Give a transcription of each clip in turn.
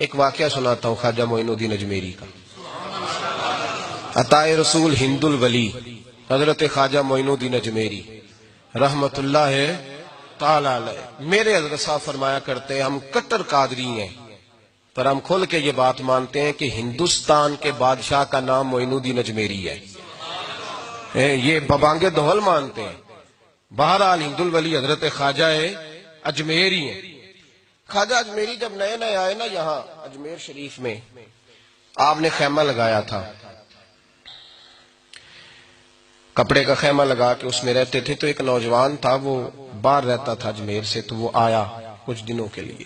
ایک واقعہ سناتا ہوں خواجہ معین الدین اجمیری کا. عطائے رسول ہند الولی حضرت خواجہ معین الدین اجمیری رحمت اللہ تعالی علیہ. میرے حضرت صاحب فرمایا کرتے ہیں ہم کٹر قادری ہیں، پر ہم کھل کے یہ بات مانتے ہیں کہ ہندوستان کے بادشاہ کا نام معین الدین اجمیری ہے. یہ ببانگ دہل مانتے ہیں. بہرحال ہند الولی حضرت خواجہ اجمیری ہیں. خواجہ اجمیری جب نئے نئے آئے نا یہاں اجمیر شریف میں، آپ نے خیمہ لگایا تھا، کپڑے کا خیمہ لگا کے اس میں رہتے تھے. تو ایک نوجوان تھا، وہ باہر رہتا تھا اجمیر سے، تو وہ آیا کچھ دنوں کے لیے.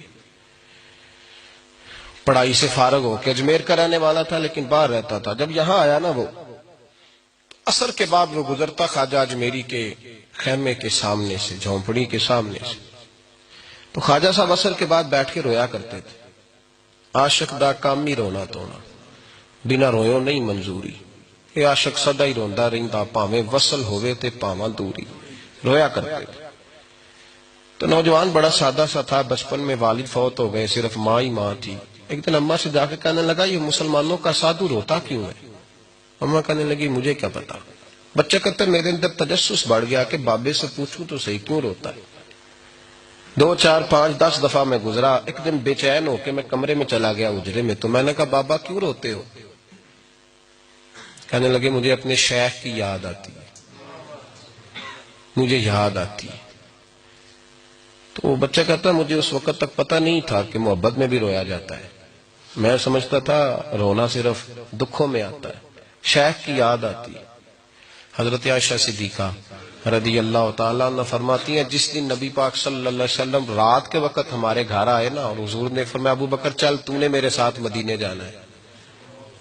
پڑھائی سے فارغ ہو کے اجمیر کا رہنے والا تھا لیکن باہر رہتا تھا. جب یہاں آیا نا وہ عصر کے بعد وہ گزرتا خواجہ اجمیری کے خیمے کے سامنے سے، جھونپڑی کے سامنے سے، تو خواجہ صاحب عصر کے بعد بیٹھ کے رویا کرتے تھے. عاشق دا کام ہی رونا تونا، بنا رویوں نہیں منظوری. یہ عاشق سدا ہی روندا رہندا، پاویں وصل ہوئے تے پاواں دوری. رویا کرتے تھے. تو نوجوان بڑا سادہ سا تھا. بچپن میں والد فوت ہو گئے، صرف ماں ہی ماں تھی. ایک دن اماں سے جا کے کہنے لگا یہ مسلمانوں کا سادھو روتا کیوں ہے؟ اماں کہنے لگی مجھے کیا پتا. بچہ کہتے میرے اندر تجسس بڑھ گیا کہ بابے سے پوچھوں تو صحیح کیوں روتا ہے. 2 4 5 10 دفعہ میں گزرا. ایک دن بے چین ہو کے میں کمرے میں چلا گیا اجرے میں. تو میں نے کہا بابا کیوں روتے ہو؟ کہنے لگے مجھے اپنے شیخ کی یاد آتی ہے، مجھے یاد آتی ہے. تو وہ بچہ کہتا ہے مجھے اس وقت تک پتہ نہیں تھا کہ محبت میں بھی رویا جاتا ہے. میں سمجھتا تھا رونا صرف دکھوں میں آتا ہے. شیخ کی یاد آتی ہے. حضرت عائشہ صدیقہ رضی اللہ تعالیٰ عنہ فرماتی ہیں جس دن نبی پاک صلی اللہ علیہ وسلم رات کے وقت ہمارے گھر آئے نا، اور حضور نے فرمایا ابو بکر چل تو نے میرے ساتھ مدینے جانا ہے،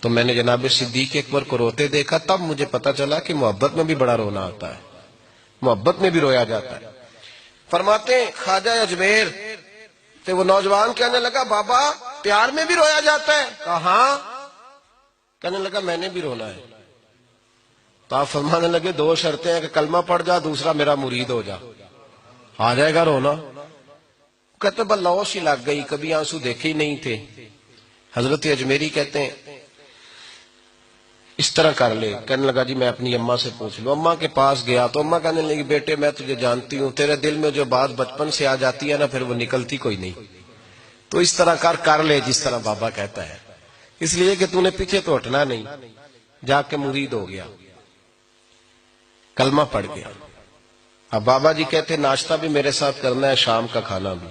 تو میں نے جناب صدیق اکبر کو روتے دیکھا. تب مجھے پتا چلا کہ محبت میں بھی بڑا رونا آتا ہے، محبت میں بھی رویا جاتا ہے. فرماتے ہیں خواجہ اجمیر تو وہ نوجوان کہنے لگا بابا پیار میں بھی رویا جاتا ہے؟ کہا ہاں. کہنے لگا میں نے بھی رونا ہے. تو آپ فرمانے لگے 2 شرطیں ہیں کہ کلمہ پڑھ جا، دوسرا میرا مرید ہو جا، آ جائے گا رونا. کہتے بلوش ہی لگ گئی، کبھی آنسو دیکھے ہی نہیں تھے. حضرت اجمیری کہتے ہیں اس طرح کر لے. کہنے لگا جی میں اپنی اماں سے پوچھ لوں. اماں کے پاس گیا تو اماں کہنے لگی بیٹے میں تجھے جانتی ہوں، تیرے دل میں جو بات بچپن سے آ جاتی ہے نا پھر وہ نکلتی کوئی نہیں. تو اس طرح کر لے جس طرح بابا کہتا ہے، اس لیے کہ تو نے پیچھے تو ہٹنا نہیں. جا کے مرید ہو گیا، کلمہ پڑھ گیا. اب بابا جی کہتے ناشتہ بھی میرے ساتھ کرنا ہے، شام کا کھانا بھی،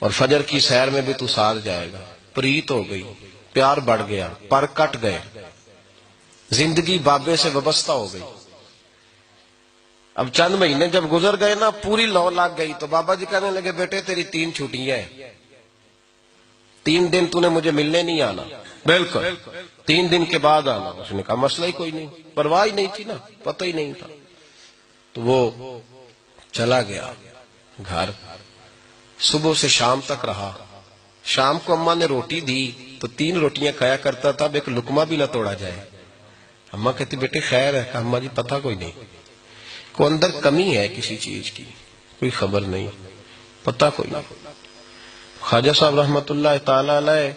اور فجر کی سیر میں بھی تو ساتھ جائے گا. پریت ہو گئی، پیار بڑھ گیا، پر کٹ گئے، زندگی بابے سے وابستہ ہو گئی. اب چند مہینے جب گزر گئے نا پوری لو لگ گئی. تو بابا جی کہنے لگے بیٹے تیری 3 چھٹیاں ہیں، 3 دن تو نے مجھے ملنے نہیں آنا. بالکل 3 دن کے بعد آنا. اس نے کہا مسئلہ ہی کوئی نہیں، پرواہ ہی نہیں تھی نا، پتہ ہی نہیں تھا. تو وہ چلا گیا گھر. صبح سے شام تک رہا. شام کو اماں نے روٹی دی تو 3 روٹیاں کھایا کرتا تھا، اب ایک لقمہ بھی نہ توڑا جائے. اماں کہتی بیٹے خیر ہے؟ کہا اماں جی پتہ کوئی نہیں، کو اندر کمی ہے کسی چیز کی، کوئی خبر نہیں، پتہ کوئی نہیں. خواجہ صاحب رحمت اللہ تعالی علیہ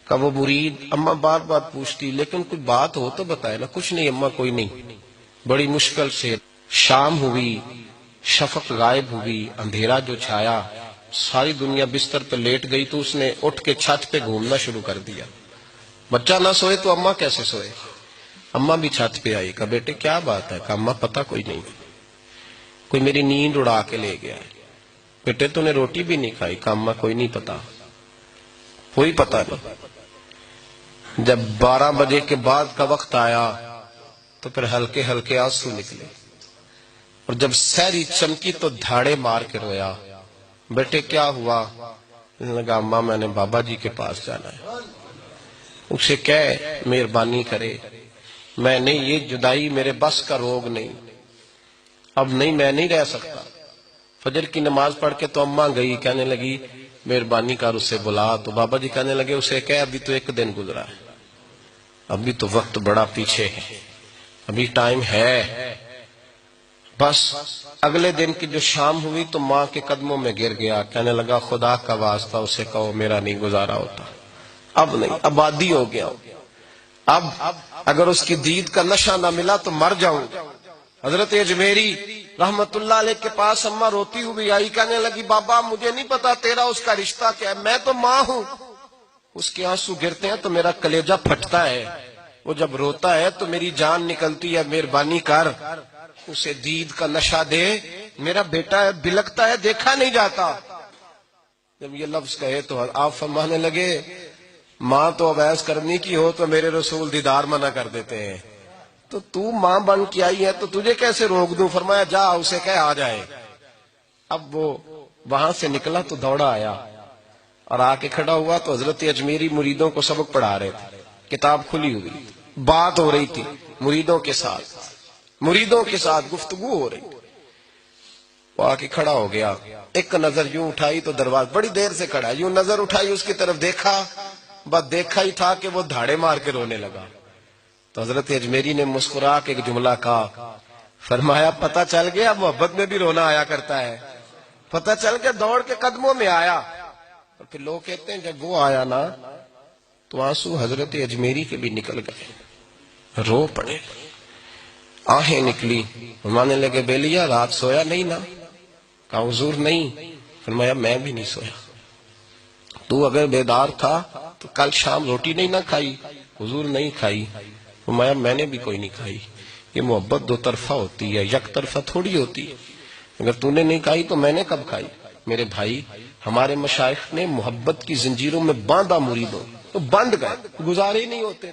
کا وہ مرید اماں بار بار پوچھتی لیکن کوئی بات ہو تو بتائے نا. کچھ نہیں اماں کوئی نہیں. بڑی مشکل سے شام ہوئی، شفق غائب ہوئی، اندھیرا جو چھایا، ساری دنیا بستر پہ لیٹ گئی. تو اس نے اٹھ کے چھت پہ گھومنا شروع کر دیا. بچہ نہ سوئے تو اماں کیسے سوئے؟ اماں بھی چھت پہ آئی. کہا بیٹے کیا بات ہے؟ کہا اماں پتہ کوئی نہیں، کوئی میری نیند اڑا کے لے گیا. بیٹے تو نے روٹی بھی نہیں کھائی؟ کہا اماں کوئی نہیں پتا، کوئی پتہ نہیں. جب 12 بجے کے بعد کا وقت آیا تو پھر ہلکے ہلکے آنسو نکلے، اور جب سحری چمکی تو دھاڑے مار کے رویا. بیٹے کیا ہوا؟ لگا اماں میں نے بابا جی کے پاس جانا ہے، اسے کہہ مہربانی کرے، میں نہیں، یہ جدائی میرے بس کا روگ نہیں، اب نہیں میں نہیں رہ سکتا. فجر کی نماز پڑھ کے تو اماں گئی، کہنے لگی مہربانی کر اسے بلا. تو بابا جی کہنے لگے اسے کہہ ابھی تو 1 دن گزرا ہے، ابھی تو وقت بڑا پیچھے ہے، ابھی ٹائم ہے. بس اگلے دن کی جو شام ہوئی تو ماں کے قدموں میں گر گیا، کہنے لگا خدا کا واسطہ اسے کہو میرا نہیں گزارا ہوتا، اب نہیں، آبادی ہو گیا، اب اگر اس کی دید کا نشہ نہ ملا تو مر جاؤں گا۔ حضرت اجمیری رحمت اللہ علیہ کے پاس اماں روتی ہوئی آئی، کہنے لگی بابا مجھے نہیں پتا تیرا اس کا رشتہ کیا ہے، میں تو ماں ہوں۔ اس کے آنسو گرتے ہیں تو میرا کلیجہ پھٹتا ہے، وہ جب روتا ہے تو میری جان نکلتی ہے، مہربانی کر اسے دید کا نشہ دے، میرا بیٹا ہے بلکتا ہے دیکھا نہیں جاتا۔ جب یہ لفظ کہے تو آپ فرمانے لگے ماں تو عویس کرنی کی ہو تو میرے رسول دیدار منع کر دیتے ہیں، تو ماں بن کے آئی ہے تو تجھے کیسے روک دوں؟ فرمایا جا اسے کہہ آ جائے۔ اب وہ وہاں سے نکلا تو دوڑا آیا اور آ کے کھڑا ہوا تو حضرت اجمیری مریدوں کو سبق پڑھا رہے تھے، کتاب کھلی ہوئی، بات ہو رہی تھی مریدوں کے ساتھ گفتگو ہو رہی۔ وہ آ کے کھڑا ہو گیا، ایک نظر یوں اٹھائی تو دروازہ، بڑی دیر سے کھڑا، یوں نظر اٹھائی اس کی طرف دیکھا، بس دیکھا ہی تھا کہ وہ دھاڑے مار کے رونے لگا۔ تو حضرت اجمیری نے مسکرا کے ایک جملہ کہا، فرمایا پتہ چل گیا محبت میں بھی رونا آیا کرتا ہے، پتہ چل کے دوڑ کے قدموں میں آیا۔ اور پھر لوگ کہتے ہیں جب وہ آیا نا تو آنسو حضرت اجمیری کے بھی نکل گئے، رو پڑے، آہیں نکلی، فرمانے لگے بیلیا رات سویا نہیں نا؟ کہا حضور نہیں۔ فرمایا میں بھی نہیں سویا، تو اگر بیدار تھا تو کل شام روٹی نہیں نہ کھائی؟ حضور نہیں کھائی۔ فرمایا میں نے بھی کوئی نہیں کھائی۔ یہ محبت دو طرفہ ہوتی ہے، یک طرفہ تھوڑی ہوتی ہے، اگر تو نے نہیں کھائی تو میں نے کب کھائی؟ میرے بھائی ہمارے مشائخ نے محبت کی زنجیروں میں باندھا مریدوں، تو بند گئے، گزارے ہی نہیں ہوتے۔